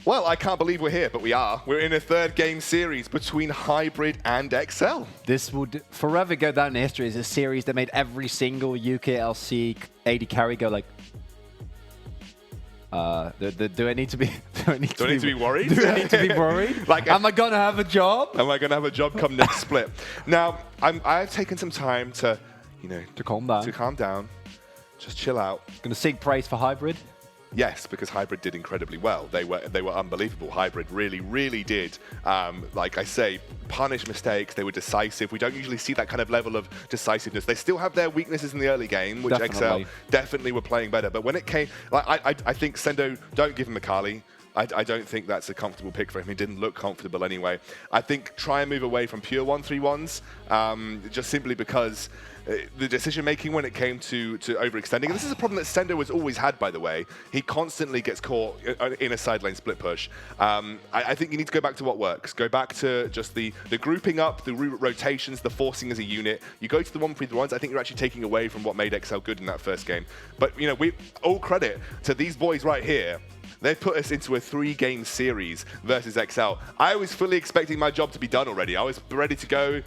Well, I can't believe we're here, but we are. We're in a third game series between Hybrid and XL. This would forever go down in history as a series that made every single UKLC AD carry go like, do I need to be? Do I need to be worried? Do I need to be worried? Like, am I gonna have a job? Am I gonna have a job come next split? Now, I've taken some time to, To calm down. To calm down, just chill out. Gonna sing praise for Hybrid. Yes, because Hybrid did incredibly well. They were unbelievable. Hybrid really did. Like I say, punish mistakes. They were decisive. We don't usually see that kind of level of decisiveness. They still have their weaknesses in the early game, which Definitely. XL definitely were playing better. But when it came, like I think Sendo, don't give him a Kali. I don't think that's a comfortable pick for him. He didn't look comfortable anyway. I think try and move away from pure 1-3-1s, just simply because the decision-making when it came to overextending, and this is a problem that Sendo has always had, by the way. He constantly gets caught in a side lane split push. I think you need to go back to what works. Go back to just the grouping up, the rotations, the forcing as a unit. You go to the 1-3-1s, I think you're actually taking away from what made XL good in that first game. But, we all credit to these boys right here. They've put us into a 3-game series versus XL. I was fully expecting my job to be done already. I was ready to go,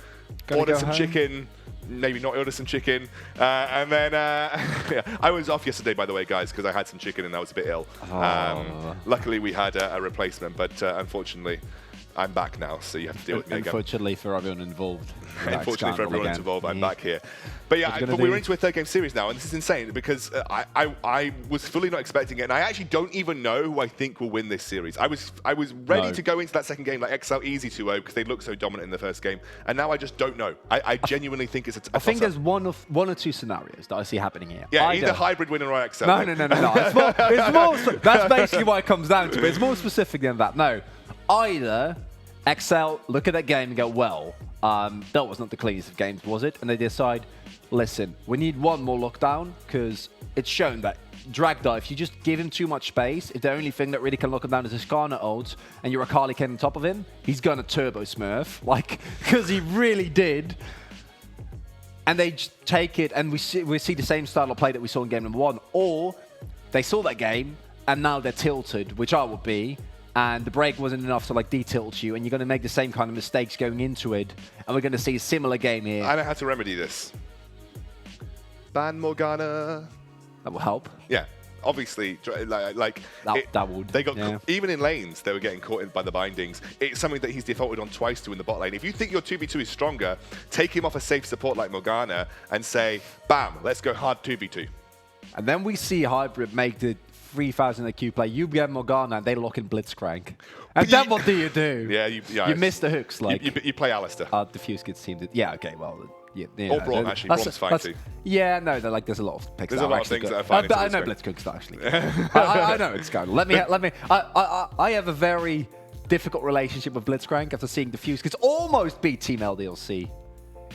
order some chicken, maybe not order some chicken. And then, yeah, I was off yesterday, by the way, guys, because I had some chicken and I was a bit ill. Luckily, we had a replacement, but unfortunately, I'm back now, so you have to deal with me again. Unfortunately for everyone involved. Unfortunately for everyone involved, I'm back here. But yeah, but we're into a 3rd game series now, and this is insane because I was fully not expecting it, and I actually don't even know who I think will win this series. I was ready to go into that 2nd game like XL easy 2-0 because they looked so dominant in the 1st game, and now I just don't know. I genuinely think it's a I think there's one or two scenarios that I see happening here. Yeah, either Hybrid winning or XL. No. It's more, that's basically what it comes down to, but it's more specific than that. No, either XL look at that game and go, well, that was not the cleanest of games, was it? And they decide, listen, we need one more lockdown because it's shown that Dragda, if you just give him too much space, if the only thing that really can lock him down is his Skarner ults and your Akali came on top of him, he's gonna turbo smurf, like, because he really did. And they just take it, and we see the same style of play that we saw in game number 1, or they saw that game and now they're tilted, which I would be. And the break wasn't enough to like de-tilt you, and you're going to make the same kind of mistakes going into it, and we're going to see a similar game here. I know how to remedy this. Ban Morgana. That will help. Yeah, obviously, like that would. They got even in lanes, they were getting caught in by the bindings. It's something that he's defaulted on twice to in the bot lane. If you think your 2v2 is stronger, take him off a safe support like Morgana and say, bam, let's go hard 2v2. And then we see Hybrid make the 3,000 IQ play. You get Morgana and they lock in Blitzcrank. And then what do you do? Yeah, you miss the hooks. Like you play Alistair. Diffuse Kids team did. Yeah, okay, well. Yeah, or Braum, actually. Braum's fine too. Yeah, no, there's a lot of picks. There's a lot of things that are fine. But I know Blitzcrank's not actually good. I know it's good. Let me. I have a very difficult relationship with Blitzcrank after seeing Diffuse Kids almost beat Team LDLC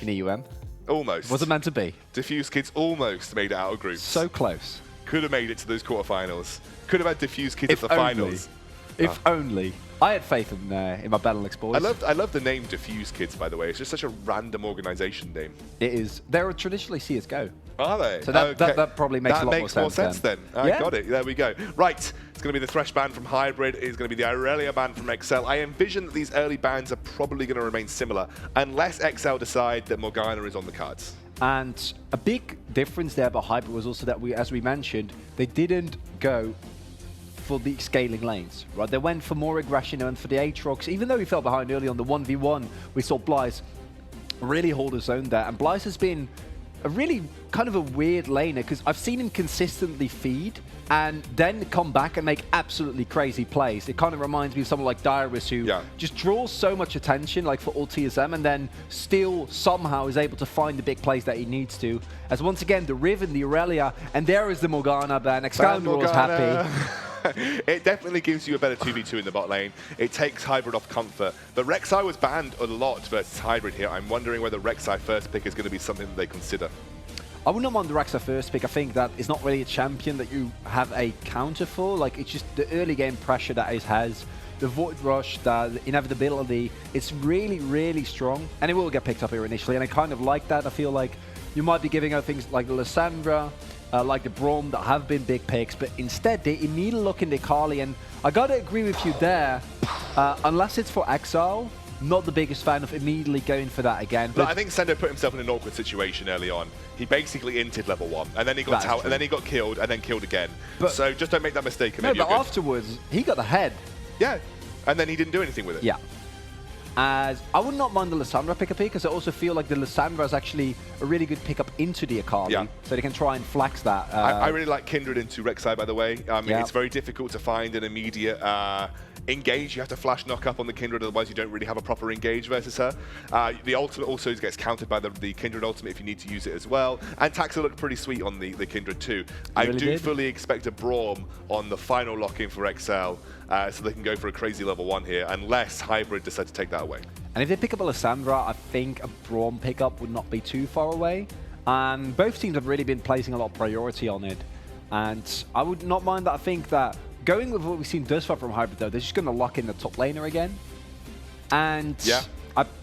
in EUM. Almost. Was it meant to be? Diffuse Kids almost made it out of groups. So close. Could have made it to those quarterfinals. Could have had Diffuse Kids at the finals. If only. I had faith in my Benelux boys. I love the name Diffuse Kids, by the way. It's just such a random organization name. It is. They're traditionally CSGO. Are they? So that probably makes a lot more sense then. I got it. There we go. Right. It's going to be the Thresh ban from Hybrid. It's going to be the Irelia ban from XL. I envision that these early bans are probably going to remain similar unless XL decide that Morgana is on the cards. And a big difference there about Hybrid was also that, as we mentioned, they didn't go for the scaling lanes, right? They went for more aggression and for the Aatrox. Even though he fell behind early on the 1v1, we saw Blyce really hold his own there. And Blyce has been a really kind of a weird laner because I've seen him consistently feed and then come back and make absolutely crazy plays. It kind of reminds me of someone like Dyrus who just draws so much attention like for all TSM and then still somehow is able to find the big plays that he needs to. As once again, the Riven, the Irelia, and there is the Morgana ban. Excalibur was happy. It definitely gives you a better 2v2 in the bot lane. It takes Hybrid off comfort. But Rek'Sai was banned a lot versus Hybrid here. I'm wondering whether Rek'Sai first pick is going to be something that they consider. I would not want the Rek'Sai first pick. I think that is not really a champion that you have a counter for. Like, it's just the early game pressure that Ace has, the Void Rush, the inevitability. It's really, really strong. And it will get picked up here initially. And I kind of like that. I feel like you might be giving out things like the Lissandra, like the Braum that have been big picks, but instead they immediately look into Kali, and I gotta agree with you there. Unless it's for Exile, not the biggest fan of immediately going for that again. But I think Sendo put himself in an awkward situation early on. He basically inted level 1, and then he got out, and then he got killed, and then killed again. But, so just don't make that mistake. No, but afterwards, he got the head. Yeah, and then he didn't do anything with it. Yeah. As I would not mind the Lissandra pick-up here, because I also feel like the Lissandra is actually a really good pick-up into the Akali, so they can try and flex that. I really like Kindred into Rek'Sai, by the way. It's very difficult to find an immediate engage. You have to flash knock up on the Kindred, otherwise you don't really have a proper engage versus her. The ultimate also gets countered by the Kindred ultimate if you need to use it as well. And Taxa looked pretty sweet on the Kindred too. I do fully expect a Braum on the final lock-in for XL, so they can go for a crazy level 1 here, unless Hybrid decide to take that away. And if they pick up a Lissandra, I think a Braum pickup would not be too far away. And both teams have really been placing a lot of priority on it. And I would not mind that. I think that going with what we've seen thus far from Hybrid, though, they're just going to lock in the top laner again. And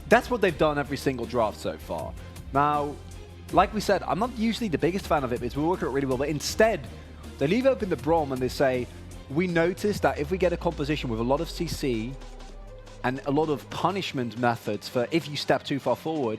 that's what they've done every single draft so far. Now, like we said, I'm not usually the biggest fan of it, because we're working it really well. But instead, they leave open the Braum and they say, we noticed that if we get a composition with a lot of CC and a lot of punishment methods for if you step too far forward,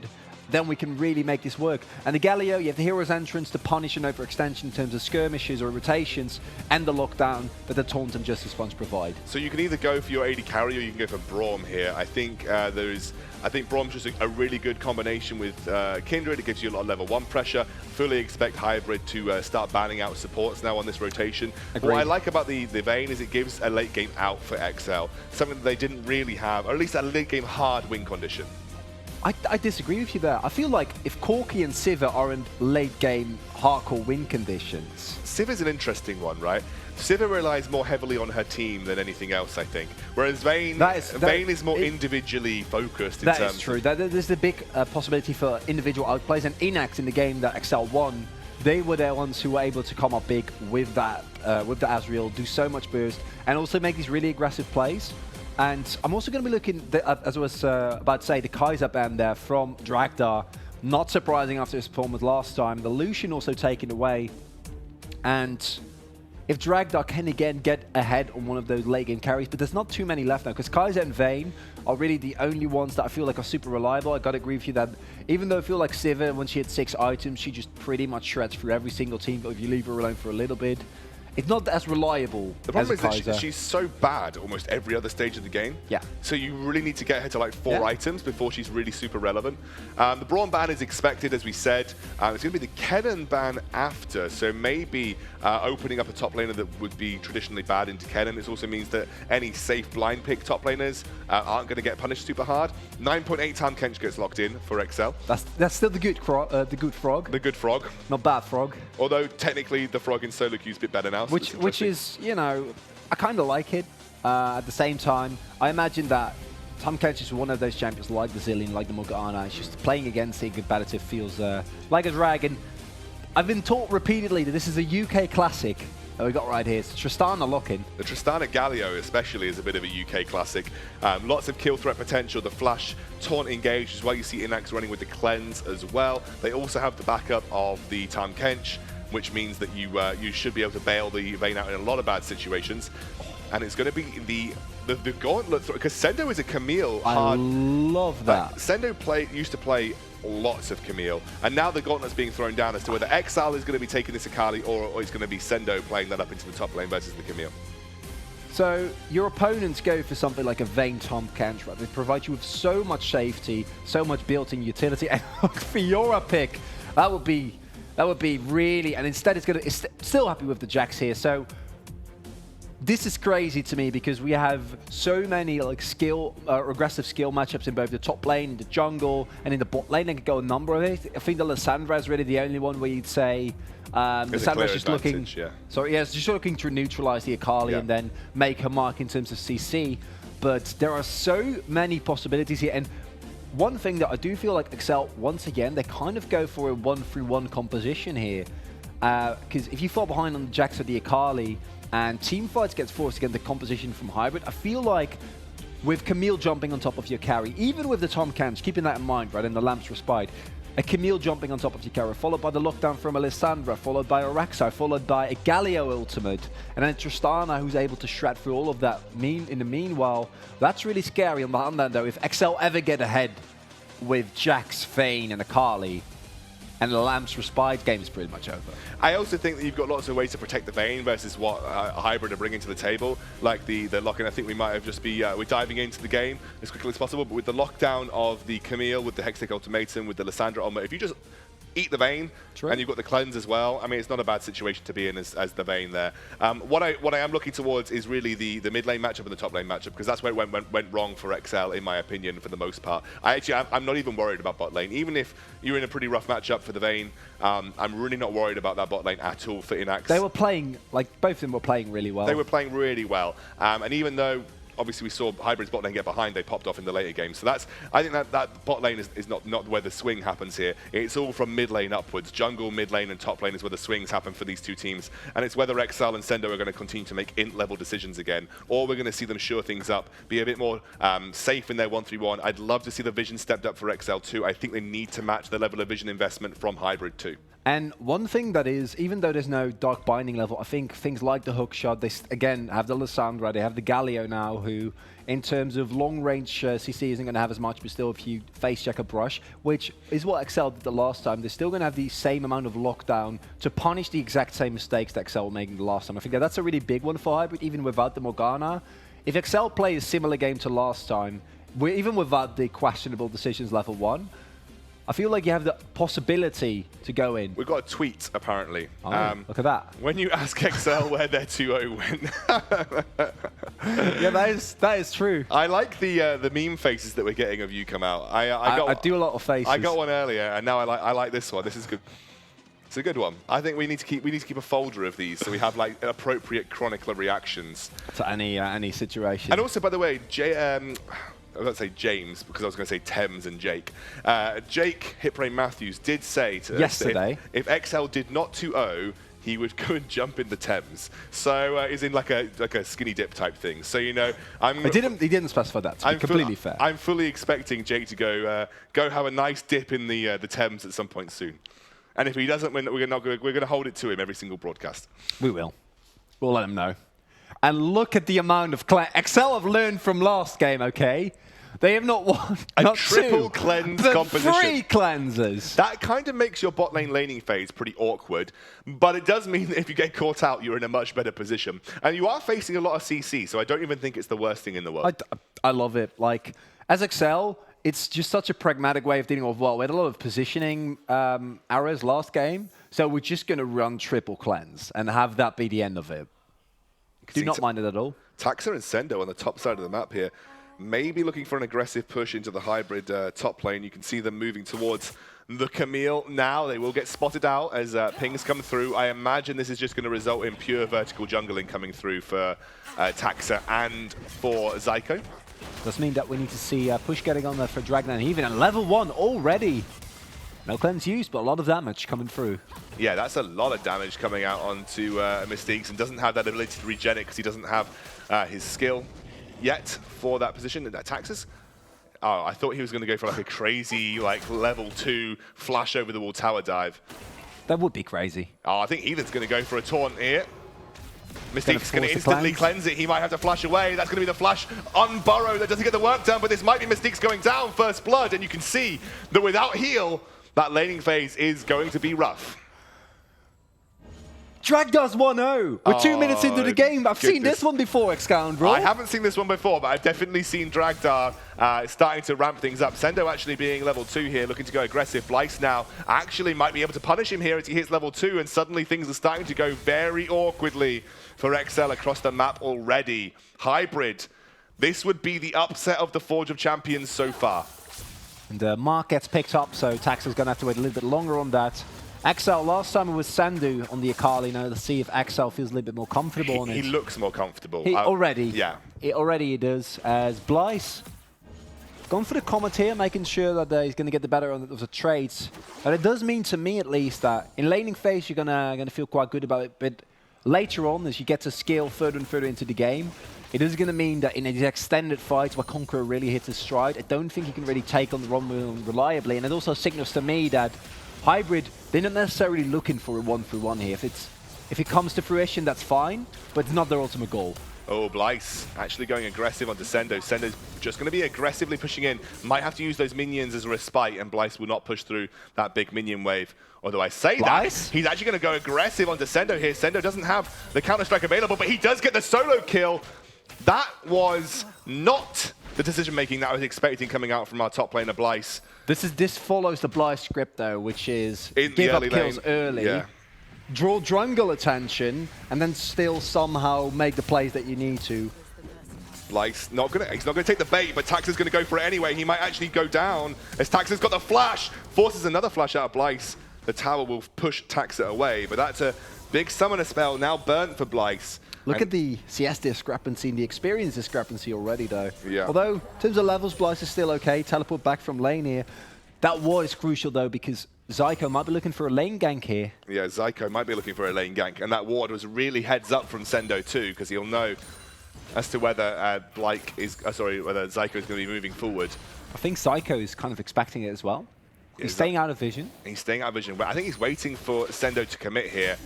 then we can really make this work. And the Galio, you have the Hero's Entrance to punish an overextension in terms of skirmishes or rotations, and the lockdown that the Taunt and Justice Sponge provide. So you can either go for your AD carry or you can go for Braum here. I think Braum's just a really good combination with Kindred. It gives you a lot of level 1 pressure. Fully expect Hybrid to start banning out supports now on this rotation. Agreed. What I like about the Vayne is it gives a late game out for XL, something that they didn't really have, or at least a late game hard win condition. I disagree with you there. I feel like if Corki and Sivir aren't late game hardcore win conditions. Sivir's an interesting one, right? Sivir relies more heavily on her team than anything else, I think. Whereas Vayne is more individually focused. That is true. There's the big possibility for individual outplays, and Inax in the game that XL won, they were the ones who were able to come up big with that, with the Azrael, do so much burst, and also make these really aggressive plays. And I'm also going to be looking, as I was about to say, the Kaiser ban there from Dragdar. Not surprising after his performance last time. The Lucian also taken away. And if Dragdar can again get ahead on one of those late game carries, but there's not too many left now, because Kaiser and Vayne are really the only ones that I feel like are super reliable. I gotta agree with you that even though I feel like Sivir, when she had 6 items, she just pretty much shreds through every single team, but if you leave her alone for a little bit, it's not as reliable. The problem is that she's so bad almost every other stage of the game. Yeah. So you really need to get her to like 4 items before she's really super relevant. The Braum ban is expected, as we said. It's going to be the Kennen ban after, so maybe opening up a top laner that would be traditionally bad into Kennen. It also means that any safe blind pick top laners aren't going to get punished super hard. 9.8 Tahm Kench gets locked in for XL. That's still the good frog. The good frog. Not bad frog. Although technically the frog in solo queue is a bit better now. Which is, you know, I kind of like it. At the same time, I imagine that Tahm Kench is one of those champions like the Zillion, like the Morgana. It's just playing against it competitive feels like a dragon. I've been taught repeatedly that this is a UK classic that we got right here. It's Tristana lock-in. The Tristana Galio especially is a bit of a UK classic. Lots of kill threat potential. The flash taunt engage is why you see Inax running with the cleanse as well. They also have the backup of the Tahm Kench, which means that you should be able to bail the Vayne out in a lot of bad situations. And it's going to be the gauntlet, because Sendo is a Camille hard. I love that. Sendo used to play lots of Camille, and now the gauntlet's being thrown down as to whether Exile is going to be taking this Akali or it's going to be Sendo playing that up into the top lane versus the Camille. So your opponents go for something like a Vayne Tahm Kench, right? They provide you with so much safety, so much built-in utility, and for your pick, that would be really, and instead it's still happy with the Jax here. So this is crazy to me because we have so many like aggressive skill matchups in both the top lane, in the jungle, and in the bot lane. They could go a number of it. I think the Lissandra is really the only one where you'd say Lissandra is just looking. Yeah. So yeah, it's just looking to neutralize the Akali and then make her mark in terms of CC. But there are so many possibilities here, and one thing that I do feel like Excel, once again, they kind of go for a 1-3-1 composition here. Because if you fall behind on the Jax or the Akali, and teamfights gets forced against the composition from Hybrid, I feel like with Camille jumping on top of your carry, even with the Tahm Kench, keeping that in mind, right, and the Lamp's Respite, a Camille jumping on top of Yakara, followed by the lockdown from Alessandra, followed by a Rek'Sai, followed by a Galio ultimate, and then Tristana who's able to shred through all of that. In the meanwhile, that's really scary on the hand though. If XL ever get ahead with Jax, Vayne and Akali, and the Lamps Respite, game is pretty much over. I also think that you've got lots of ways to protect the Vayne versus what Hybrid are bringing to the table, like the lock-in. I think we might have just we're diving into the game as quickly as possible, but with the lockdown of the Camille, with the Hextech Ultimatum, with the Lissandra Ultimate, if you just eat the Vayne, and you've got the cleanse as well. I mean, it's not a bad situation to be in as the Vayne there. What I am looking towards is really the mid lane matchup and the top lane matchup, because that's where it went wrong for XL, in my opinion, for the most part. I'm not even worried about bot lane. Even if you're in a pretty rough matchup for the Vayne, I'm really not worried about that bot lane at all for Inax. They were playing, like, both of them were playing really well. They were playing really well. And even though obviously we saw Hybrid's bot lane get behind, they popped off in the later games. So I think that bot lane is not where the swing happens here. It's all from mid lane upwards. Jungle, mid lane and top lane is where the swings happen for these two teams. And it's whether XL and Sendo are going to continue to make int level decisions again, or we're going to see them shore things up, be a bit more safe in their 1-3-1. I'd love to see the vision stepped up for XL too. I think they need to match the level of vision investment from Hybrid too. And one thing that is, even though there's no Dark Binding level, I think things like the hook shot, they again have the Lissandra, they have the Galio now, who in terms of long range CC isn't going to have as much, but still if you face check a brush, which is what XL did the last time, they're still going to have the same amount of lockdown to punish the exact same mistakes that XL were making the last time. I think that's a really big one for Hybrid, even without the Morgana. If XL play a similar game to last time, even without the questionable decisions level 1, I feel like you have the possibility to go in. We've got a tweet, apparently. Oh, look at that. When you ask XL where their 2-0 went. Yeah, that is true. I like the meme faces that we're getting of you come out. I do a lot of faces. I got one earlier, and now I like this one. This is good. It's a good one. I think we need to keep a folder of these so we have like appropriate chronicler reactions to any situation. And also, by the way, I was going to say James, because I was going to say Thames and Jake. Jake Hiprain Matthews did say to yesterday, if XL did not 2-0, he would go and jump in the Thames. So he's in like a skinny dip type thing. So, you know, he didn't specify that, to be completely fair. I'm fully expecting Jake to go have a nice dip in the Thames at some point soon. And if he doesn't win, we're going to hold it to him every single broadcast. We will. We'll let him know. And look at the amount of XL have learned from last game, okay? They have not won, not triple two, cleanse but composition. 3 cleanses. That kind of makes your bot lane laning phase pretty awkward, but it does mean that if you get caught out, you're in a much better position. And you are facing a lot of CC, so I don't even think it's the worst thing in the world. I love it. Like, as XL, it's just such a pragmatic way of dealing with, well, we had a lot of positioning errors last game, so we're just going to run triple cleanse and have that be the end of it. Do not mind it at all. Taxa and Sendo on the top side of the map here, maybe looking for an aggressive push into the Hybrid top lane. You can see them moving towards the Camille now. They will get spotted out as pings come through. I imagine this is just going to result in pure vertical jungling coming through for Taxa and for Zyko. Does mean that we need to see push getting on there for Dragon and Heaven. And level 1 already. No cleanse used, but a lot of damage coming through. Yeah, that's a lot of damage coming out onto Mystiques, and doesn't have that ability to regen it because he doesn't have his skill yet for that position. That Taxus. Oh, I thought he was going to go for like a crazy like level 2 flash over the wall tower dive. That would be crazy. Oh, I think Heathen's going to go for a taunt here. Mystique's going to instantly cleanse it. He might have to flash away. That's going to be the flash on Burrow that doesn't get the work done, but this might be Mystique's going down first blood, and you can see that without heal, that laning phase is going to be rough. Drag does 1-0. We're 2 minutes into the game. I've seen this one before, Excoundrel. I haven't seen this one before, but I've definitely seen Dragdar starting to ramp things up. Sendo actually being level 2 here, looking to go aggressive. Blyce now actually might be able to punish him here as he hits level 2, and suddenly things are starting to go very awkwardly for XL across the map already. Hybrid, this would be the upset of the Forge of Champions so far. And Mark gets picked up, so Taxa's going to have to wait a little bit longer on that. XL, last time it was Sandu on the Akali. Now let's see if XL feels a little bit more comfortable on it. He looks more comfortable. Already. Yeah. Already he does. As Blyce gone for the Comet here, making sure that he's going to get the better of the trades. But it does mean to me at least that in laning phase you're gonna feel quite good about it. But later on, as you get to scale further and further into the game, it is going to mean that in these extended fights where Conqueror really hits his stride, I don't think he can really take on the Rumble reliably. And it also signals to me that Hybrid, they're not necessarily looking for a 1-for-1 here. If it comes to fruition, that's fine, but it's not their ultimate goal. Oh, Blyce actually going aggressive onto Sendo. Sendo's just going to be aggressively pushing in. Might have to use those minions as a respite, and Blyce will not push through that big minion wave. Although I say Blyce? that, he's actually going to go aggressive onto Sendo here. Sendo doesn't have the Counter-Strike available, but he does get the solo kill. That was not the decision-making that I was expecting coming out from our top laner, Blyce. This follows the Blyce script, though, which is In give the up early kills lane. early. Yeah. Draw jungle attention, and then still somehow make the plays that you need to. Blyce he's not gonna take the bait, but Taxa's gonna go for it anyway. He might actually go down as Taxa's got the flash, forces another flash out of Blyce. The tower will push Taxa away, but that's a big summoner spell now burnt for Blyce. Look at the CS discrepancy and the experience discrepancy already, though. Yeah. Although, in terms of levels, Blyce is still okay. Teleport back from lane here. That ward is crucial, though, because Zyko might be looking for a lane gank here. Yeah, Zyko might be looking for a lane gank, and that ward was really heads up from Sendo too, because he'll know as to whether whether Zyko is going to be moving forward. I think Zyko is kind of expecting it as well. He's staying out of vision. He's staying out of vision, but I think he's waiting for Sendo to commit here.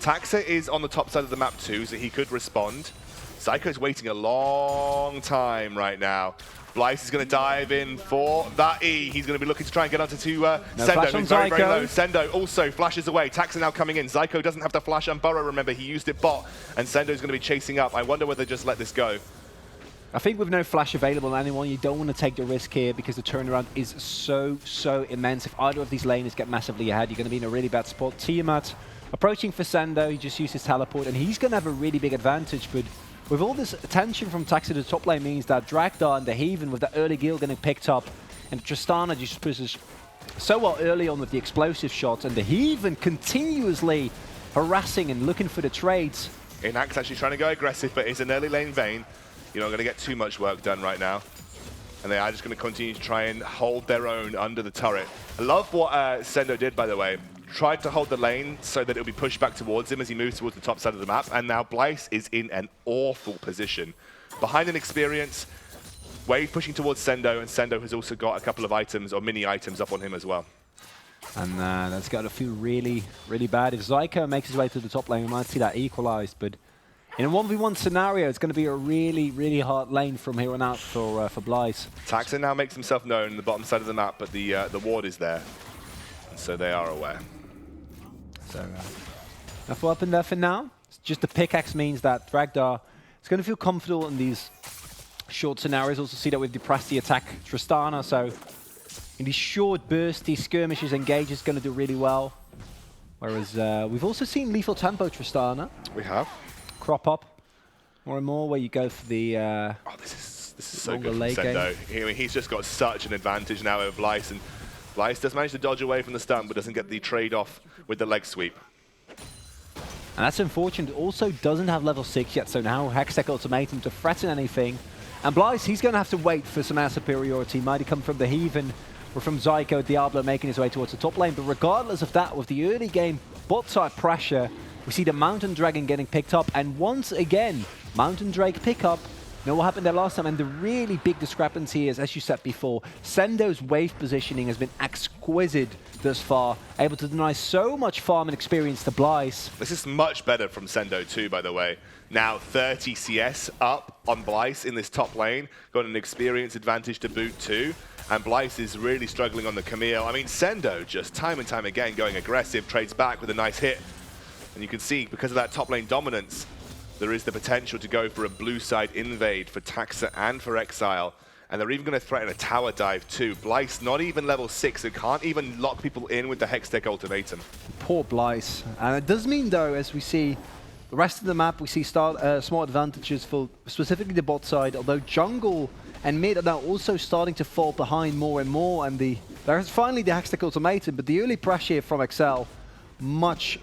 Taxa is on the top side of the map too, so he could respond. Zyko's waiting a long time right now. Blyce is going to dive in for that E. He's going to be looking to try and get onto Sendo, who's very, very low. Sendo also flashes away. Taxa now coming in. Zyko doesn't have to flash on Burrow, remember. He used it bot, and Sendo's going to be chasing up. I wonder whether they just let this go. I think with no flash available on anyone, you don't want to take the risk here because the turnaround is so immense. If either of these laners get massively ahead, you're going to be in a really bad spot. Tiamat approaching for Sendo. He just used his teleport, and he's going to have a really big advantage, but with all this attention from Taxa to the top lane means that Dragdar and the Haven with the early Gil getting picked up, and Tristana just pushes so well early on with the explosive shots, and the Haven continuously harassing and looking for the trades. Inak's actually trying to go aggressive, but it's an early lane Vayne. You're not going to get too much work done right now. And they are just going to continue to try and hold their own under the turret. I love what Sendo did, by the way. Tried to hold the lane so that it'll be pushed back towards him as he moves towards the top side of the map. And now Blyce is in an awful position. Behind an experience, Wave pushing towards Sendo, and Sendo has also got a couple of items, or mini items, up on him as well. And that's got to feel really, really bad. If Zyko makes his way to the top lane, we might see that equalized, but in a 1v1 scenario, it's going to be a really, really hard lane from here on out for Blyce. Taxa now makes himself known on the bottom side of the map, but the ward is there. So they are aware. So, enough weapon there for now. Just the pickaxe means that Dragdar is going to feel comfortable in these short scenarios. Also see that we've depressed the attack Tristana, so in these short bursts, these skirmishes, Engage is going to do really well. Whereas we've also seen Lethal Tempo Tristana. We have. Crop up more and more, where you go for the oh, this is so good from Sendo. He's just got such an advantage now over Blyce, and Blyce does manage to dodge away from the stun, but doesn't get the trade-off with the leg sweep. And that's unfortunate. Also doesn't have level 6 yet, so now Hextech Ultimatum to threaten anything. And Blyce, he's going to have to wait for some air superiority. Might he come from the Heathen or from Zyko Diablo making his way towards the top lane. But regardless of that, with the early game bot side pressure, we see the Mountain Dragon getting picked up. And once again, Mountain Drake pick up. You know what happened there last time? And the really big discrepancy is, as you said before, Sendo's wave positioning has been exquisite thus far, able to deny so much farm and experience to Blyce. This is much better from Sendo too, by the way. Now 30 CS up on Blyce in this top lane. Got an experience advantage to boot too. And Blyce is really struggling on the Camille. I mean, Sendo just time and time again going aggressive, trades back with a nice hit. And you can see, because of that top lane dominance, there is the potential to go for a blue side invade for Taxa and for Exile. And they're even going to threaten a tower dive too. Blyce not even level 6, so can't even lock people in with the Hextech Ultimatum. Poor Blyce. And it does mean, though, as we see the rest of the map, we see small advantages for specifically the bot side, although jungle and mid are now also starting to fall behind more and more. And there's finally the Hextech Ultimatum, but the early pressure from Excel, much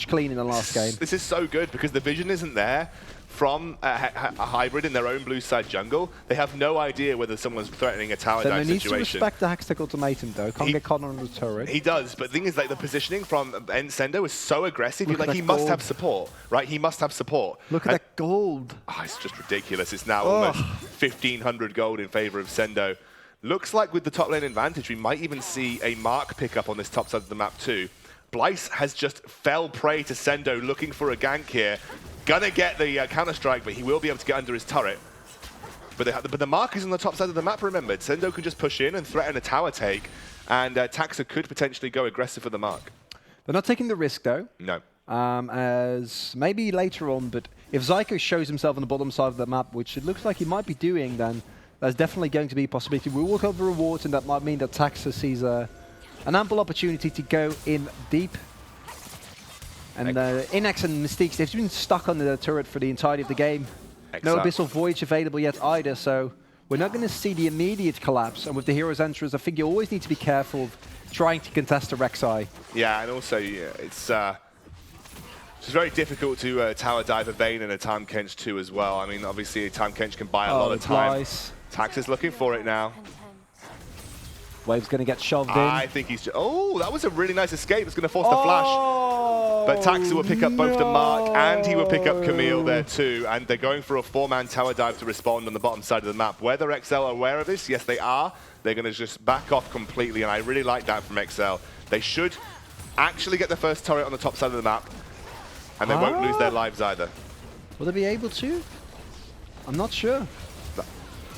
cleaner than last game. This is so good because the vision isn't there from a hybrid in their own blue side jungle, they have no idea whether someone's threatening a tower dive needs situation. to respect the Hextech ultimatum though. Can't get caught on the turret. He does, but the thing is, like, the positioning from Sendo is so aggressive. He must have support, right? He must have support. Look at that gold. Oh, it's just ridiculous. It's now almost 1,500 gold in favor of Sendo. Looks like with the top lane advantage, we might even see a mark pick up on this top side of the map too. Blyce has just fell prey to Sendo looking for a gank here. Gonna get the counter-strike, but he will be able to get under his turret. But the mark is on the top side of the map, remembered. Sendo can just push in and threaten a tower take, and Taxa could potentially go aggressive for the mark. They're not taking the risk, though. No. As maybe later on, but if Zyko shows himself on the bottom side of the map, which it looks like he might be doing, then there's definitely going to be a possibility. We will cover rewards, and that might mean that Taxa sees an ample opportunity to go in deep. And Inax and Mystiques, they've been stuck on the turret for the entirety of the game. No Abyssal Voyage available yet either, so we're not going to see the immediate collapse. And with the Heroes Enterers, I think you always need to be careful of trying to contest a Rek'Sai. Yeah, and also it's very difficult to tower dive a Vayne and a Tahm Kench too as well. I mean, obviously Tahm Kench can buy a lot of time. Taxa's looking for it now. Wave's going to get shoved in. I think he's... Oh, that was a really nice escape. It's going to force the flash. But Taxa will pick up both the mark and he will pick up Camille there too. And they're going for a 4-man tower dive to respond on the bottom side of the map. Whether XL are aware of this, yes, they are. They're going to just back off completely. And I really like that from XL. They should actually get the first turret on the top side of the map. And they won't lose their lives either. Will they be able to? I'm not sure.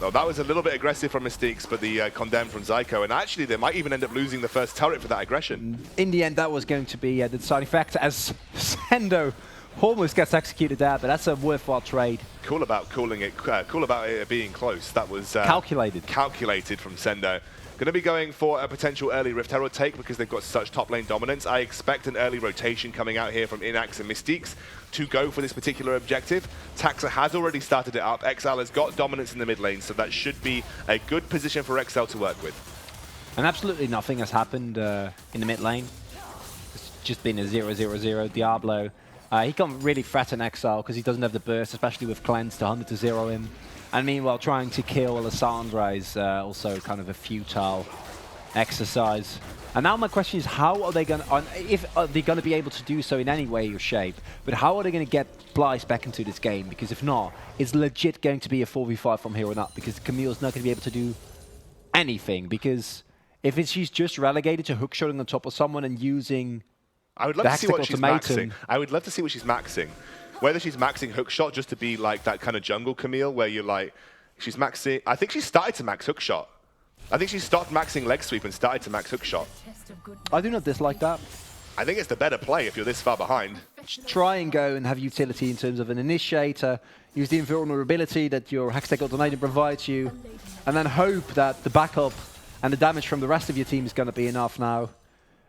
No, that was a little bit aggressive from Mystiques, but the condemn from Zyko. And actually, they might even end up losing the first turret for that aggression. In the end, that was going to be the deciding factor as Sendo almost gets executed there, but that's a worthwhile trade. Cool about it being close. That was calculated. Calculated from Sendo. Going to be going for a potential early Rift Herald take because they've got such top lane dominance. I expect an early rotation coming out here from Inax and Mystiques to go for this particular objective. Taxa has already started it up. XL has got dominance in the mid lane, so that should be a good position for XL to work with. And absolutely nothing has happened in the mid lane. It's just been a 0-0-0 Diablo. He can't really threaten XL because he doesn't have the burst, especially with Cleanse to 100 to 0 him. And meanwhile, trying to kill Alessandra is also kind of a futile exercise. And now my question is, how are they going to, are they going to be able to do so in any way or shape, but how are they going to get Blyce back into this game? Because if not, it's legit going to be a 4v5 from here on up, because Camille's not going to be able to do anything, because if she's just relegated to hookshotting on top of someone and using I would love to see what she's maxing. I would love to see what she's maxing. Whether she's maxing hookshot just to be like that kind of jungle Camille where you're like, she's maxing... I think she started to max hookshot. I think she stopped maxing leg sweep and started to max hookshot. I do not dislike that. I think it's the better play if you're this far behind. Try and go and have utility in terms of an initiator, use the invulnerability that your Hextech Ultimatum provides you, and then hope that the backup and the damage from the rest of your team is going to be enough now.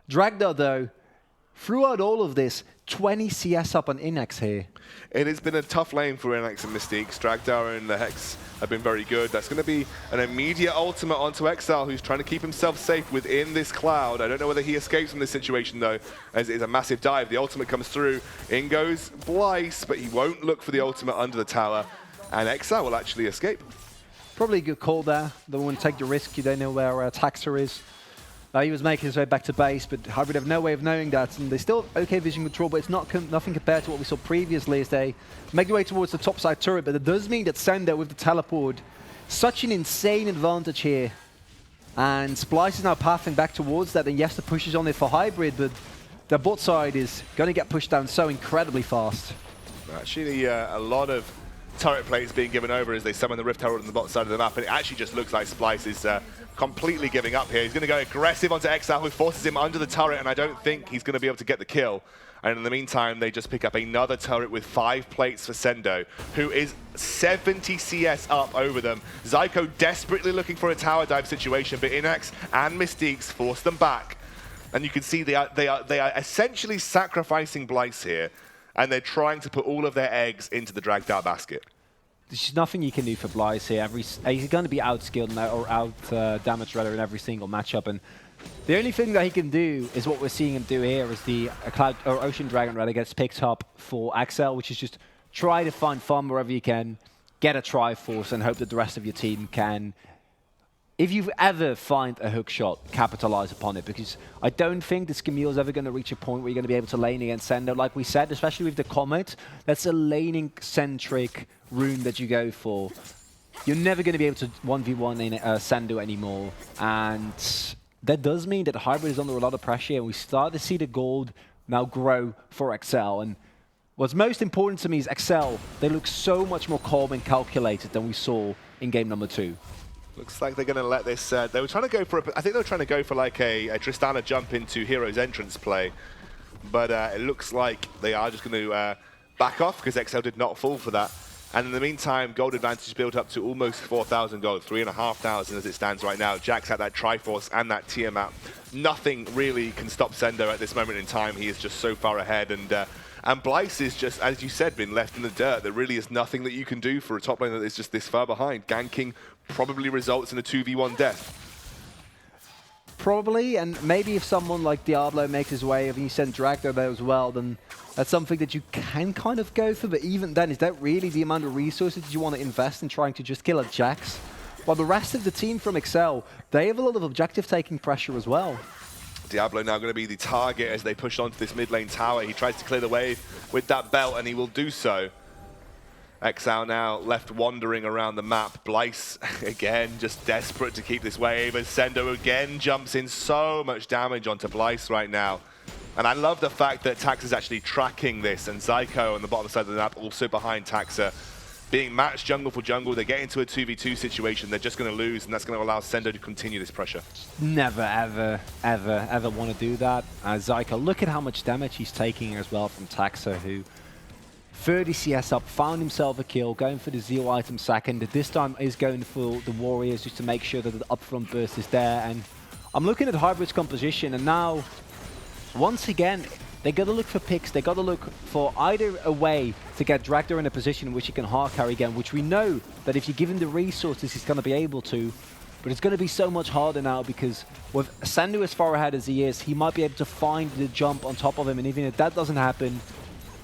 Dragda, though, throughout all of this, 20 CS up on Inax here. It has been a tough lane for Inax and Mystiques. Dragdar and the Hex have been very good. That's going to be an immediate ultimate onto XL, who's trying to keep himself safe within this cloud. I don't know whether he escapes from this situation, though, as it is a massive dive. The ultimate comes through. In goes Blyce, but he won't look for the ultimate under the tower. And XL will actually escape. Probably a good call there. Don't want to take the risk. You don't know where Taxa is. He was making his way back to base, but Hybrid have no way of knowing that. And they still okay vision control, but it's not nothing compared to what we saw previously as they make their way towards the top side turret. But it does mean that Sender with the teleport, such an insane advantage here. And Splice is now pathing back towards that. And yes, the push is on there for Hybrid, but the bot side is going to get pushed down so incredibly fast. Actually, a lot of turret plates being given over as they summon the Rift Herald on the bottom side of the map, and it actually just looks like Splice is completely giving up here. He's going to go aggressive onto XL, who forces him under the turret, and I don't think he's going to be able to get the kill. And in the meantime, they just pick up another turret with 5 plates for Sendo, who is 70 CS up over them. Zyko desperately looking for a tower dive situation, but Inax and Mystiques force them back. And you can see they are essentially sacrificing Blyce here, and they're trying to put all of their eggs into the Dragdar basket. There's nothing you can do for Blyce here. He's going to be outskilled or out damaged rather in every single matchup, and the only thing that he can do is what we're seeing him do here is the Cloud or Ocean Dragon rather gets picked up for Axel, which is just try to find fun wherever you can, get a Triforce, and hope that the rest of your team can, if you ever find a hook shot, capitalize upon it, because I don't think this Camille is ever going to reach a point where you're going to be able to lane against Sendo. Like we said, especially with the Comet, that's a laning-centric rune that you go for. You're never going to be able to 1v1 in Sendo anymore, and that does mean that Hybrid is under a lot of pressure, and we start to see the gold now grow for XL. And what's most important to me is XL, they look so much more calm and calculated than we saw in game number 2. Looks like they're going to let this... they were trying to go for... I think they were trying to go for like a Tristana jump into Hero's entrance play. But it looks like they are just going to back off because XL did not fall for that. And in the meantime, gold advantage built up to almost 4,000 gold, 3,500 as it stands right now. Jack's at that Triforce and that Tiamat. Nothing really can stop Sendo at this moment in time. He is just so far ahead. And Blyce is just, as you said, been left in the dirt. There really is nothing that you can do for a top lane that is just this far behind. Ganking probably results in a 2v1 death. Probably, and maybe if someone like Diablo makes his way, if you send Dragdo there as well, then that's something that you can kind of go for. But even then, is that really the amount of resources that you want to invest in trying to just kill a Jax? While the rest of the team from XL, they have a lot of objective-taking pressure as well. Diablo now going to be the target as they push onto this mid lane tower. He tries to clear the wave with that belt, and he will do so. XL now left wandering around the map. Blyce, again, just desperate to keep this wave as Sendo again jumps in so much damage onto Blyce right now. And I love the fact that Taxa is actually tracking this, and Zyko on the bottom side of the map also behind Taxa. Being matched jungle for jungle, they get into a 2v2 situation, they're just going to lose, and that's going to allow Sendo to continue this pressure. Never, ever, ever, ever want to do that. Zyko, look at how much damage he's taking as well from Taxa, who 30 CS up, found himself a kill, going for the Zeal item second. This time is going for the Warriors just to make sure that the upfront burst is there. And I'm looking at Hybrid's composition, and now, once again, they got to look for picks. They got to look for either a way to get Dragdo in a position in which he can hard carry again, which we know that if you give him the resources, he's going to be able to. But it's going to be so much harder now because with Sandu as far ahead as he is, he might be able to find the jump on top of him. And even if that doesn't happen,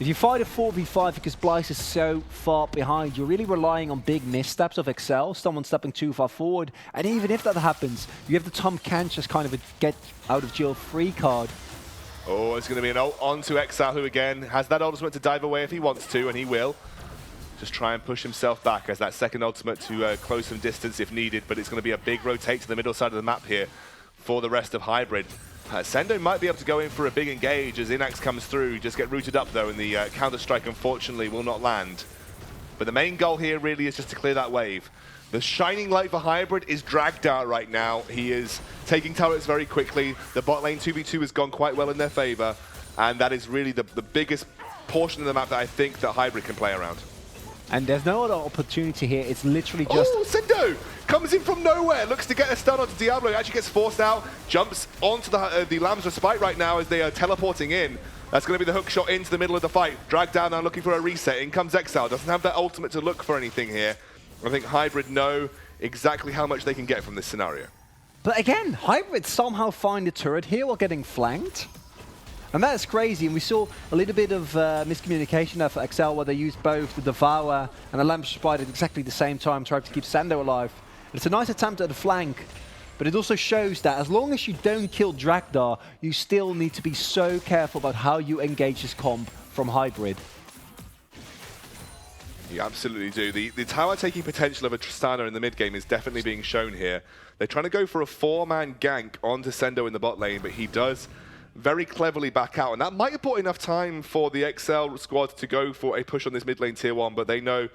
if you fight a 4v5 because Blyce is so far behind, you're really relying on big missteps of XL, someone stepping too far forward. And even if that happens, you have the Tom Kench as kind of a get out of jail free card. Oh, it's going to be an ult onto XL, who again has that ultimate to dive away if he wants to, and he will. Just try and push himself back as that second ultimate to close some distance if needed, but it's going to be a big rotate to the middle side of the map here for the rest of Hybrid. Sendo might be able to go in for a big engage as Inax comes through, just get rooted up though, and the counter-strike unfortunately will not land. But the main goal here really is just to clear that wave. The shining light for Hybrid is dragged out right now. He is taking turrets very quickly. The bot lane 2v2 has gone quite well in their favor, and that is really the biggest portion of the map that I think that Hybrid can play around. And there's no other opportunity here. It's literally just... Oh, Sendo comes in from nowhere, looks to get a stun onto Diablo. He actually gets forced out, jumps onto the Lamb's Respite right now as they are teleporting in. That's going to be the hook shot into the middle of the fight. Dragged down now looking for a reset. In comes XL. Doesn't have that ultimate to look for anything here. I think Hybrid know exactly how much they can get from this scenario. But again, Hybrid somehow find a turret here while getting flanked. And that's crazy, and we saw a little bit of miscommunication there for XL where they used both the Devour and the Lamp Spider at exactly the same time, trying to keep Sando alive. And it's a nice attempt at the flank, but it also shows that as long as you don't kill Drakdar, you still need to be so careful about how you engage this comp from Hybrid. You absolutely do. The tower taking potential of a Tristana in the mid game is definitely being shown here. They're trying to go for a 4-man gank onto Sendo in the bot lane, but he does very cleverly back out, and that might have bought enough time for the XL squad to go for a push on this mid lane tier 1, but they know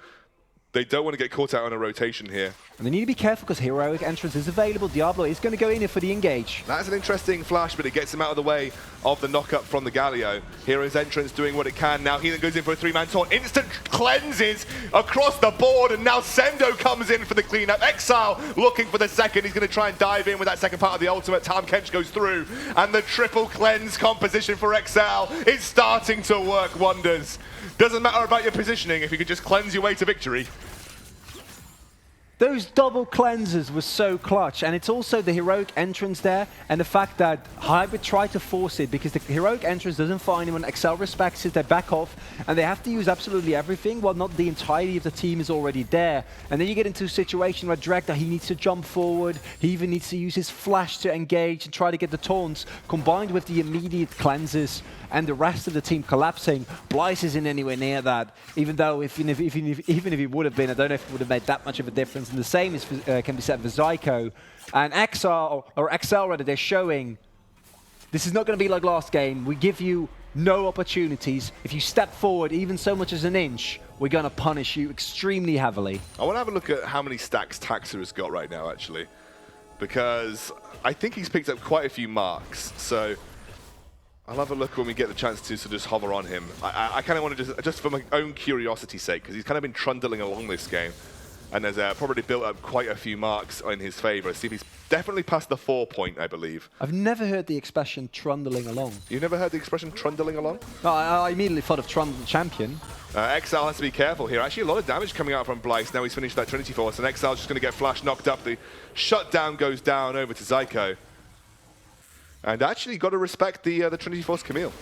they don't want to get caught out on a rotation here. And they need to be careful because heroic entrance is available. Diablo is going to go in here for the engage. That's an interesting flash, but it gets him out of the way of the knock-up from the Galio. Hero's entrance doing what it can. Now he then goes in for a 3-man taunt. Instant cleanses across the board, and now Sendo comes in for the cleanup. Exile looking for the second. He's going to try and dive in with that second part of the ultimate. Tom Kench goes through, and the triple cleanse composition for Exile is starting to work wonders. Doesn't matter about your positioning if you can just cleanse your way to victory. Those double cleanses were so clutch, and it's also the heroic entrance there, and the fact that Hybrid tried to force it because the heroic entrance doesn't find anyone. Excel respects it, they back off, and they have to use absolutely everything while not the entirety of the team is already there. And then you get into a situation where Dragda, he needs to jump forward, he even needs to use his flash to engage and try to get the taunts, combined with the immediate cleanses and the rest of the team collapsing. Blyce isn't anywhere near that, even though even if he would have been, I don't know if it would have made that much of a difference. And the same is can be said for Zyko. And XR, or XL rather, they're showing this is not going to be like last game. We give you no opportunities. If you step forward even so much as an inch, we're going to punish you extremely heavily. I want to have a look at how many stacks Taxa has got right now, actually, because I think he's picked up quite a few marks. So I'll have a look when we get the chance to just hover on him. I kind of want to just for my own curiosity's sake, because he's kind of been trundling along this game, and has probably built up quite a few marks in his favor. See if he's definitely past the 4 point, I believe. I've never heard the expression trundling along. You've never heard the expression trundling along? No, I immediately thought of Trundle Champion. XL has to be careful here. Actually, a lot of damage coming out from Blyce. Now he's finished that Trinity Force, and XL's just going to get flash knocked up. The shutdown goes down over to Zyko. And actually, got to respect the Trinity Force Camille.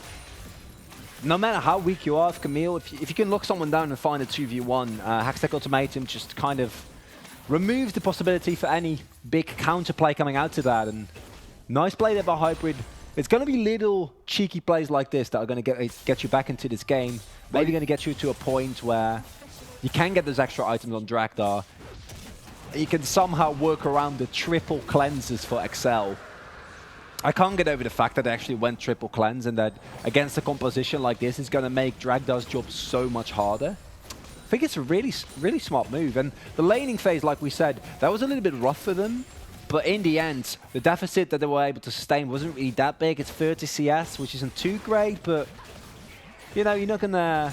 No matter how weak you are, Camille, if you can lock someone down and find a 2v1, Hackstack Ultimatum just kind of removes the possibility for any big counterplay coming out to that. And nice play there by Hybrid. It's going to be little cheeky plays like this that are going to get you back into this game. Maybe going to get you to a point where you can get those extra items on Draktar. You can somehow work around the triple cleanses for XL. I can't get over the fact that they actually went triple cleanse, and that against a composition like this is going to make Dragdar's job so much harder. I think it's a really smart move. And the laning phase, like we said, that was a little bit rough for them. But in the end, the deficit that they were able to sustain wasn't really that big. It's 30 CS, which isn't too great, but you know, you're not gonna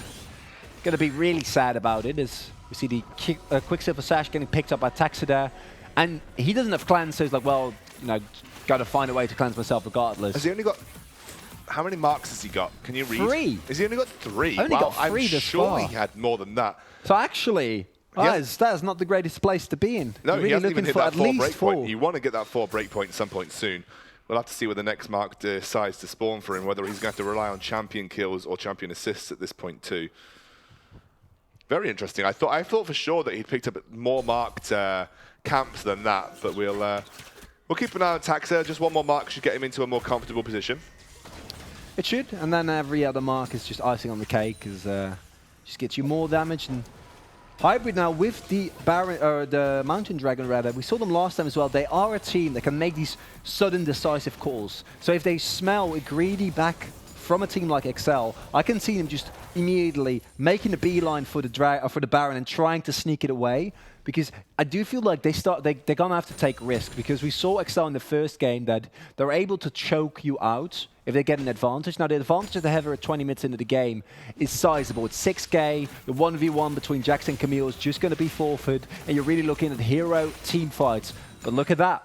be really sad about it. As we see the Quicksilver Sash getting picked up by Taxa there, and he doesn't have cleanse, so he's like, well, you know, got to find a way to cleanse myself regardless. Has he only got... How many marks has he got? Can you read? 3. Has he only got 3? Only got 3 I'm this sure far. he had more than that. So actually, that is not the greatest place to be in. No, You're really he hasn't even hit that 4 break point. Four. You want to get that 4 break point at some point soon. We'll have to see where the next mark decides to spawn for him, whether he's going to have to rely on champion kills or champion assists at this point too. Very interesting. I thought for sure that he'd picked up more marked camps than that, but we'll keep an eye on Taxa. Just one more mark should get him into a more comfortable position. It should, and then every other mark is just icing on the cake, because just gets you more damage. And Hybrid now with the Baron, or the Mountain Dragon rather, we saw them last time as well. They are a team that can make these sudden decisive calls. So if they smell a greedy back from a team like XL, I can see them just immediately making a beeline for the Baron and trying to sneak it away. Because I do feel like they're going to have to take risk, because we saw XL in the first game that they're able to choke you out if they get an advantage. Now, the advantage that they have at 20 minutes into the game is sizable. It's 6k, the 1v1 between Jax and Camille is just going to be forfeit, and you're really looking at hero team fights. But look at that.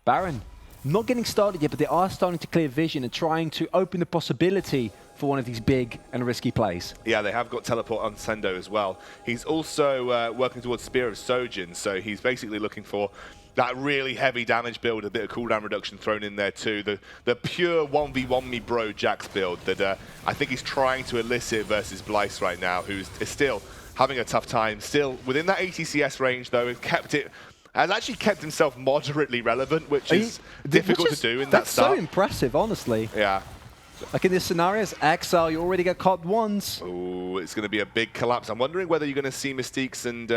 Baron, not getting started yet, but they are starting to clear vision and trying to open the possibility for one of these big and risky plays. Yeah, they have got teleport on Sendo as well. He's also working towards Spear of Sojin, so he's basically looking for that really heavy damage build, a bit of cooldown reduction thrown in there too. The pure 1v1 me bro Jax build that I think he's trying to elicit versus Blyce right now, who's still having a tough time. Still within that ATCS range though, has actually kept himself moderately relevant, which is difficult to do in that start. That's so impressive, honestly. Yeah. Like in this scenario, XL, you already got caught once. Oh, it's going to be a big collapse. I'm wondering whether you're going to see Mystiques and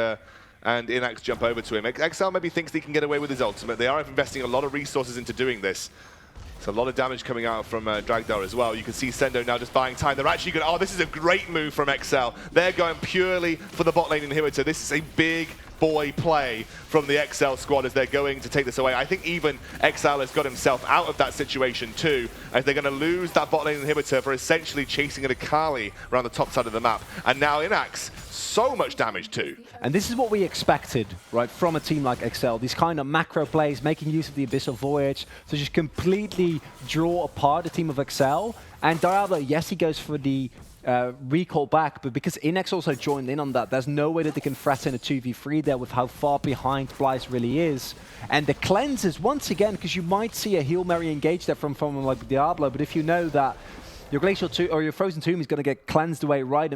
Inax jump over to him. XL maybe thinks he can get away with his ultimate. They are investing a lot of resources into doing this. It's a lot of damage coming out from Dragdar as well. You can see Sendo now just buying time. They're actually going to... Oh, this is a great move from XL. They're going purely for the bot lane inhibitor. This is a big boy play from the XL squad as they're going to take this away. I think even XL has got himself out of that situation too, as they're going to lose that bot lane inhibitor for essentially chasing an Akali around the top side of the map. And now Inax, so much damage too. And this is what we expected, right, from a team like XL. These kind of macro plays, making use of the Abyssal Voyage to just completely draw apart the team of XL. And Diablo, yes, he goes for the recall back, but because Inex also joined in on that, there's no way that they can threaten a 2v3 there with how far behind Blyce really is. And the cleanses, once again, because you might see a Heal Mary engage there from like Diablo, but if you know that your Glacial Tomb or your Frozen Tomb is going to get cleansed away right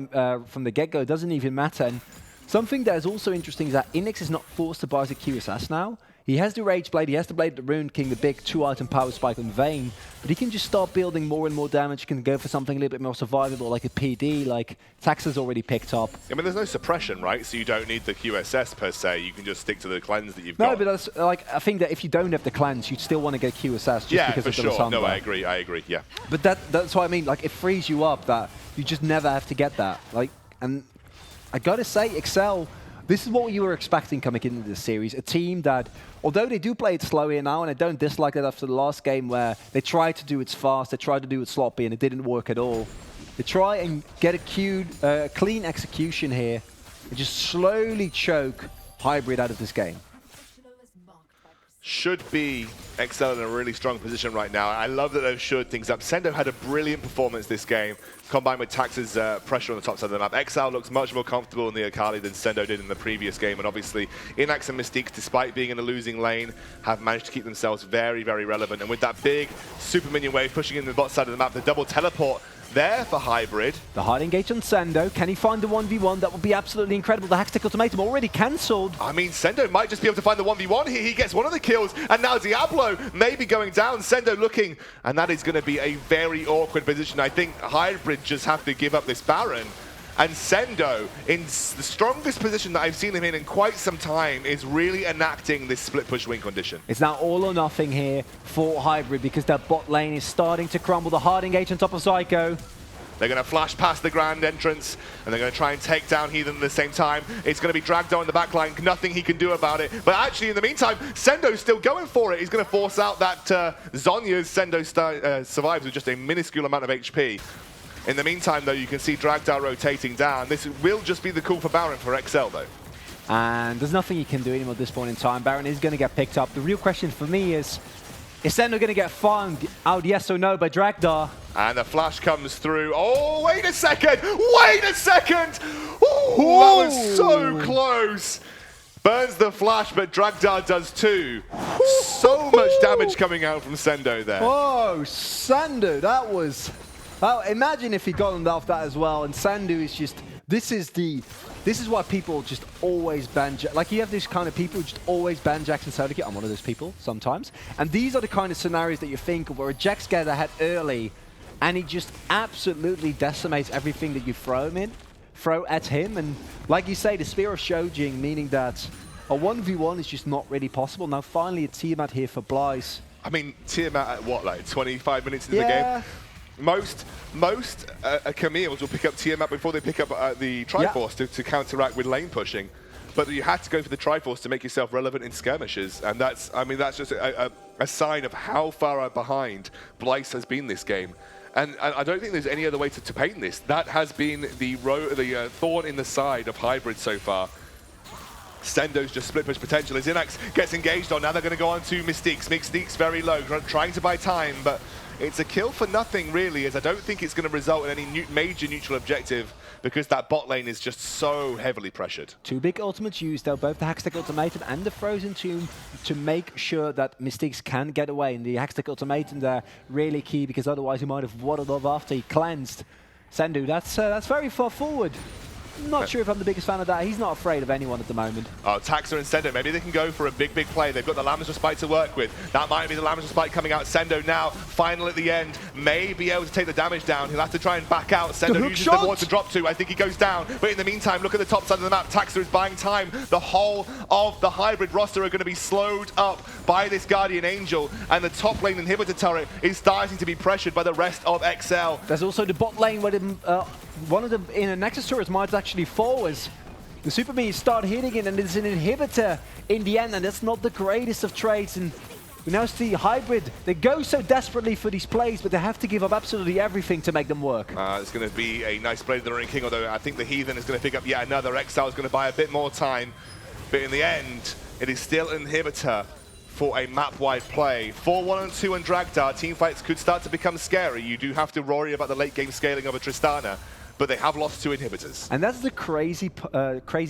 from the get-go, it doesn't even matter. And something that is also interesting is that Inex is not forced to buy the QSS now. He has the Rage Blade, he has the Blade of the Rune King, the big 2-item power spike on Vayne, but he can just start building more and more damage. He can go for something a little bit more survivable, like a PD, like Taxa's already picked up. I mean, there's no suppression, right? So you don't need the QSS per se. You can just stick to the cleanse that you've got. No, but that's, like, I think that if you don't have the cleanse, you'd still want to get QSS just because of the sure. No, I agree, yeah. But that's what I mean, like, it frees you up that you just never have to get that. Like, and I gotta say, Excel, this is what you were expecting coming into this series. A team that, although they do play it slow here now, and I don't dislike that after the last game where they tried to do it fast, they tried to do it sloppy, and it didn't work at all. They try and get a clean execution here and just slowly choke Hybrid out of this game. Should be Excel in a really strong position right now. I love that they've shored things up. Sendo had a brilliant performance this game, combined with Tax's pressure on the top side of the map. Excel looks much more comfortable in the Akali than Sendo did in the previous game, and obviously Inax and Mystiques, despite being in a losing lane, have managed to keep themselves very, very relevant. And with that big super minion wave pushing in the bot side of the map, the double teleport there for Hybrid. The hard engage on Sendo. Can he find the 1v1? That would be absolutely incredible. The Hextech Ultimatum already cancelled. I mean, Sendo might just be able to find the 1v1 here. He gets one of the kills, and now Diablo may be going down. Sendo looking, and that is going to be a very awkward position. I think Hybrid just have to give up this Baron. And Sendo, in the strongest position that I've seen him in quite some time, is really enacting this split push win condition. It's now all or nothing here for Hybrid because their bot lane is starting to crumble. The hard engage on top of Psycho. They're going to flash past the grand entrance, and they're going to try and take down Heathen at the same time. It's going to be Dragdo in the backline, nothing he can do about it. But actually, in the meantime, Sendo's still going for it. He's going to force out that Zhonya's Sendo survives with just a minuscule amount of HP. In the meantime, though, you can see Dragdo rotating down. This will just be the call for Baron for XL, though. And there's nothing you can do anymore at this point in time. Baron is going to get picked up. The real question for me is Sendo going to get farmed out, yes or no, by Dragdo? And the flash comes through. Oh, wait a second! Wait a second! Ooh, that was so close! Burns the flash, but Dragdo does too. So much damage coming out from Sendo there. Oh, Sendo, that was... Well, imagine if he got him off that as well, and Sendo is just... This is why people just always ban Jax. Like, you have this kind of people who just always ban Jax and Soda Kid. I'm one of those people sometimes. And these are the kind of scenarios that you think of where a Jax gets ahead early and he just absolutely decimates everything that you throw at him. And like you say, the Spear of Shojing, meaning that a 1v1 is just not really possible. Now, finally, a Tiamat here for Blyce. I mean, Tiamat at what, like 25 minutes into the game? Most Camille's will pick up Tiamat before they pick up the Triforce to counteract with lane pushing. But you had to go for the Triforce to make yourself relevant in skirmishes, and that's just a sign of how far behind Blyce has been this game. And I don't think there's any other way to paint this. That has been the thorn in the side of Hybrid so far. Sendo's just split push potential as Inax gets engaged on. Now they're going to go on to Mystiques. Mystiques very low, trying to buy time, but it's a kill for nothing, really, as I don't think it's going to result in any major neutral objective because that bot lane is just so heavily pressured. Two big ultimates used, though, both the Hextech Ultimatum and the Frozen Tomb, to make sure that Mystiques can get away. And the Hextech Ultimatum there, really key, because otherwise he might have waddled off after he cleansed. Sendo, that's very far forward. Not sure if I'm the biggest fan of that. He's not afraid of anyone at the moment. Oh, Taxa and Sendo, maybe they can go for a big play. They've got the Lamb's Respite to work with. That might be the Lamb's Respite coming out. Sendo now, final at the end, may be able to take the damage down. He'll have to try and back out. Sendo uses the ward to drop to. I think he goes down. But in the meantime, look at the top side of the map. Taxa is buying time. The whole of the Hybrid roster are going to be slowed up by this Guardian Angel. And the top lane inhibitor turret is starting to be pressured by the rest of XL. There's also the bot lane where one of the inner Nexus turrets might actually fall as the Super Minions start hitting it, and it's an inhibitor in the end, and that's not the greatest of trades. And we now see Hybrid, they go so desperately for these plays, but they have to give up absolutely everything to make them work. It's going to be a nice play to the Ring King, although I think the Heathen is going to pick up yet another. Exile is going to buy a bit more time, but in the end, it is still an inhibitor for a map-wide play. 4-1 and 2 and Dragda, teamfights could start to become scary. You do have to worry about the late-game scaling of a Tristana. but they have lost 2 inhibitors. And that's the crazy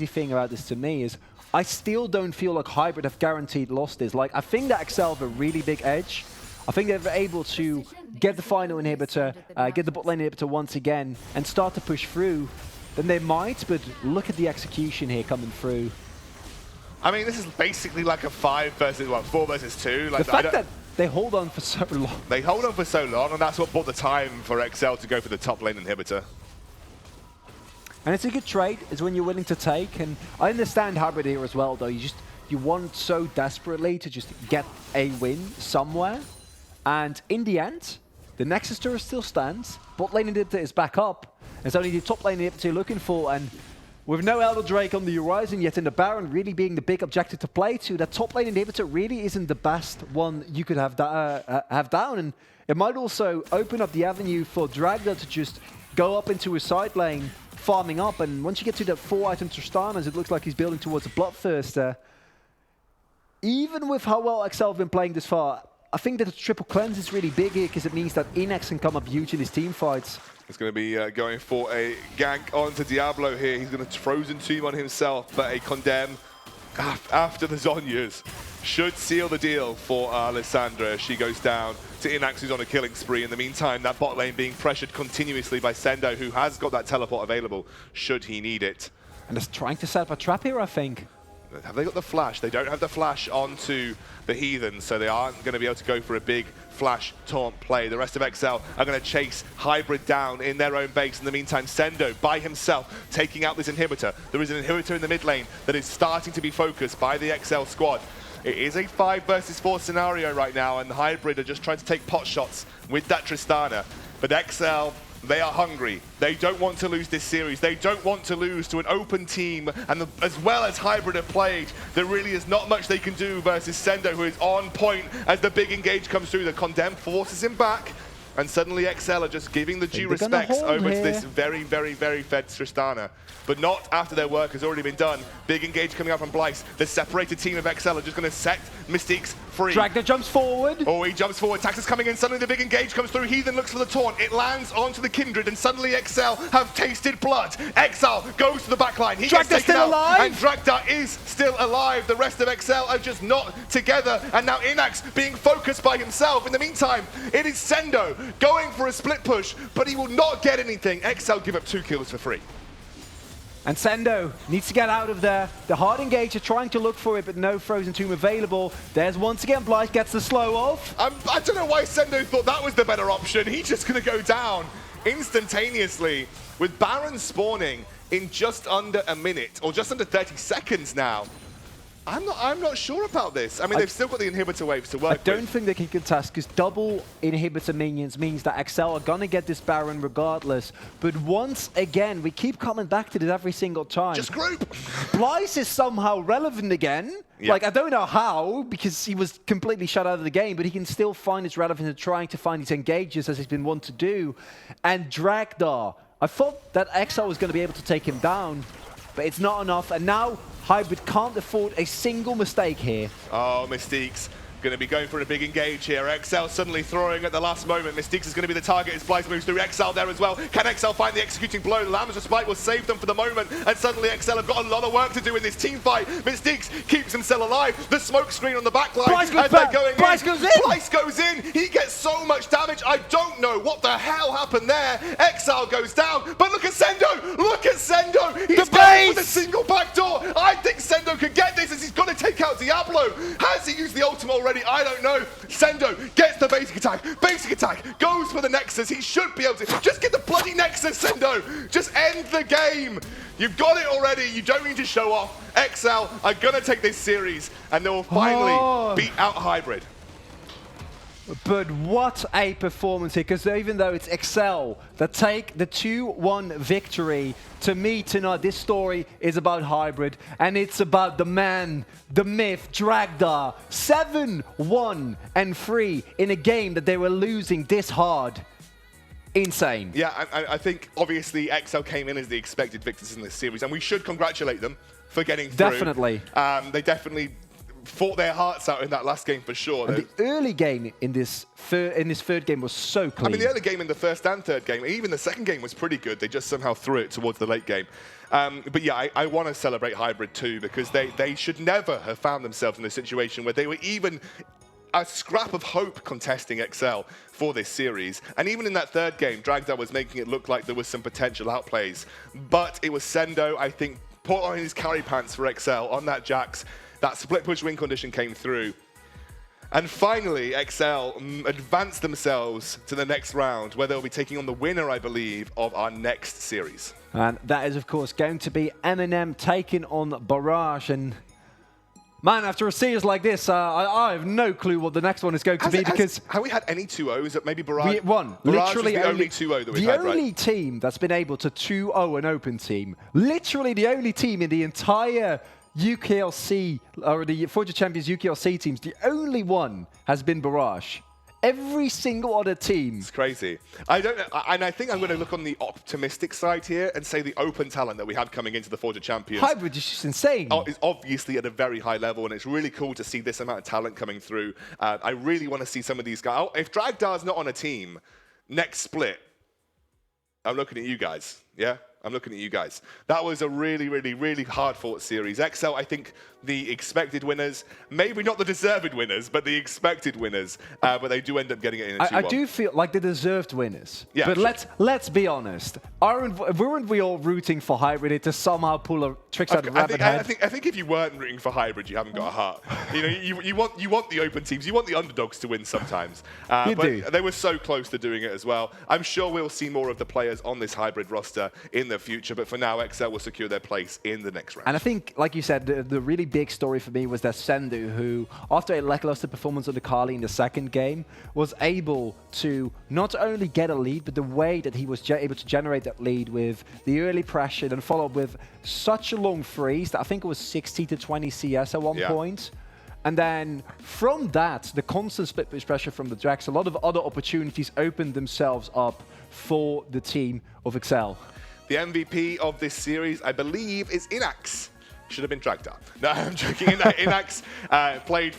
thing about this to me is I still don't feel like Hybrid have guaranteed lost this. Like, I think that Excel have a really big edge. I think they're able to get the final inhibitor, get the bot lane inhibitor once again, and start to push through. Then they might, but look at the execution here coming through. I mean, this is basically like a 4 versus 2. Like, The fact that they hold on for so long. They hold on for so long, and that's what bought the time for XL to go for the top lane inhibitor. And it's a good trade, is when you're willing to take. And I understand Hybrid here as well, though. You want so desperately to just get a win somewhere. And in the end, the Nexus turret still stands. Bot lane inhibitor is back up. It's only the top lane inhibitor you're looking for. And with no Elder Drake on the horizon yet, in the Baron really being the big objective to play to, that top lane inhibitor really isn't the best one you could have down. And it might also open up the avenue for Dragda to just go up into his side lane, farming up. And once you get to that 4-item Tristanas, it looks like he's building towards a Bloodthirster. Even with how well XL have been playing this far, I think that the triple cleanse is really big here because it means that Inax can come up huge in his team fights. He's going to be going for a gank onto Diablo here. He's going to Frozen Tomb on himself, but a Condemn after the Zhonyas should seal the deal for Alessandra. She goes down to Inax, who's on a killing spree. In the meantime, that bot lane being pressured continuously by Sendo, who has got that teleport available should he need it. And just trying to set up a trap here, I think. Have they got the flash? They don't have the flash onto the Heathen, so they aren't going to be able to go for a big flash taunt play. The rest of XL are going to chase Hybrid down in their own base. In the meantime, Sendo by himself taking out this inhibitor. There is an inhibitor in the mid lane that is starting to be focused by the XL squad. It is a 5 versus 4 scenario right now, and Hybrid are just trying to take pot shots with that Tristana. But XL, they are hungry. They don't want to lose this series. They don't want to lose to an open team. And as well as Hybrid have played, there really is not much they can do versus Sendo, who is on point as the big engage comes through. The Condemn forces him back. And suddenly XL are just giving the due respects over to this very, very, very fed Tristana. But not after their work has already been done. Big engage coming out from Blyce. The separated team of XL are just going to set Mystique's free. Dragda jumps forward. Oh, he jumps forward. Taxus coming in. Suddenly the big engage comes through. Heathen looks for the taunt. It lands onto the Kindred, and suddenly XL have tasted blood. XL goes to the backline. He gets taken out, alive. and Dragda is still alive. The rest of XL are just not together. And now Inax being focused by himself. In the meantime, it is Sendo going for a split push, but he will not get anything. XL give up 2 kills for free. And Sendo needs to get out of there. The hard engage are trying to look for it, but no Frozen Tomb available. There's once again Blythe gets the slow off. I don't know why Sendo thought that was the better option. He's just going to go down instantaneously with Baron spawning in just under a minute, or just under 30 seconds now. I'm not sure about this. I mean, they've still got the inhibitor waves to work with. I don't think they can contest, because double inhibitor minions means that XL are going to get this Baron regardless. But once again, we keep coming back to this every single time. Just group! Blyce is somehow relevant again. Yeah. Like, I don't know how, because he was completely shut out of the game, but he can still find his relevance in trying to find his engages, as he's been wont to do. And Dragda, I thought that XL was going to be able to take him down, but it's not enough. And now Hybrid can't afford a single mistake here. Oh, Mystique's going to be going for a big engage here. XL suddenly throwing at the last moment. Mystique's is going to be the target as Blythe moves through. XL there as well. Can XL find the executing blow? The Lamb's Respite will save them for the moment. And suddenly XL have got a lot of work to do in this team fight. Mystique's keeps himself alive. The smoke screen on the back line. Blythe goes back. Blythe goes in. Blythe goes in. He gets so much damage. I don't know what the hell happened there. XL goes down. But look at Sendo. Look at Sendo. He's going with a single back door. I think Sendo could get this as he's going to take out Diablo. Has he used the ultimate already? I don't know. Sendo gets the basic attack. Basic attack. Goes for the Nexus. He should be able to. Just get the bloody Nexus, Sendo. Just end the game. You've got it already. You don't need to show off. XL are going to take this series, and they will finally beat out Hybrid. But what a performance here, because even though it's XL that take the 2-1 victory, to me tonight, this story is about Hybrid, and it's about the man, the myth, Dragda, 7-1-3 in a game that they were losing this hard. Insane. Yeah, I think obviously XL came in as the expected victors in this series, and we should congratulate them for getting through. Definitely. They definitely fought their hearts out in that last game for sure. And the early game in this third game was so clean. I mean, the early game in the first and third game, even the second game was pretty good. They just somehow threw it towards the late game. But yeah, I want to celebrate Hybrid too, because they should never have found themselves in a situation where they were even a scrap of hope contesting XL for this series. And even in that third game, Dragda was making it look like there was some potential outplays. But it was Sendo, I think, put on his carry pants for XL on that Jax. That split push win condition came through. And finally, XL advanced themselves to the next round, where they'll be taking on the winner, I believe, of our next series. And that is, of course, going to be M&M taking on Barrage. And man, after a series like this, I have no clue what the next one is going to be, because have we had any 2-0s? Maybe Barrage? Barrage Literally the only 2-0 that we've had, right? The only team that's been able to 2-0 an open team. Literally the only team in the entire UKLC, or the Forger Champions UKLC teams, the only one has been Barrage. Every single other team. It's crazy. I don't know, and I think I'm going to look on the optimistic side here and say the open talent that we have coming into the Forger Champions. Hybrid is just insane. Is obviously at a very high level, and it's really cool to see this amount of talent coming through. I really want to see some of these guys. If Dragdar's not on a team, next split, I'm looking at you guys. Yeah? I'm looking at you guys. That was a really, really, really hard-fought series. XL, I think, the expected winners, maybe not the deserved winners, but the expected winners. But they do end up getting it in a 2-1. I do feel like the deserved winners. Yeah, but sure. let's be honest. Weren't we all rooting for Hybrid to somehow pull a tricks out of rabbit head? I think if you weren't rooting for Hybrid, you haven't got a heart. You know, you want the open teams, you want the underdogs to win sometimes. You do. They were so close to doing it as well. I'm sure we'll see more of the players on this Hybrid roster in the future, but for now, XL will secure their place in the next round. And I think, like you said, the really big story for me was that Sendu, who, after a lackluster performance on the Kali in the second game, was able to not only get a lead, but the way that he was able to generate that lead with the early pressure and follow up with such a long freeze that I think it was 60 to 20 CS at one point. And then from that, the constant split push pressure from the Drax, a lot of other opportunities opened themselves up for the team of XL. The MVP of this series, I believe, is Inax. Should have been Dragda. No, I'm joking. Inax played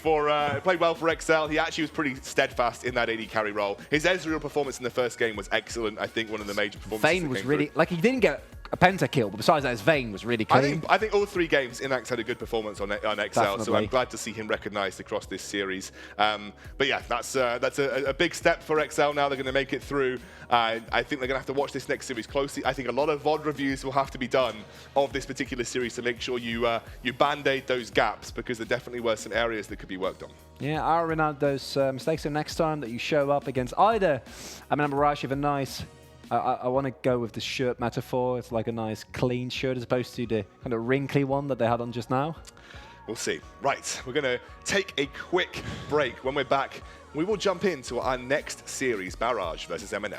well for XL. He actually was pretty steadfast in that AD carry role. His Ezreal performance in the first game was excellent. I think one of the major performances. Vayne was really, like, he didn't get a pentakill, but besides that, his Vayne was really clean. I think all three games, Inax had a good performance on XL, Definitely. so I'm glad to see him recognised across this series. But yeah, that's a big step for XL now. They're going to make it through. I think they're going to have to watch this next series closely. I think a lot of VOD reviews will have to be done of this particular series to make sure you band-aid those gaps, because there definitely were some areas that could be worked on. Yeah, iron out those mistakes. So next time that you show up against either, I mean, Barrage have a nice, I want to go with the shirt metaphor. It's like a nice clean shirt as opposed to the kind of wrinkly one that they had on just now. We'll see. Right, we're going to take a quick break. When we're back, we will jump into our next series, Barrage versus M&M.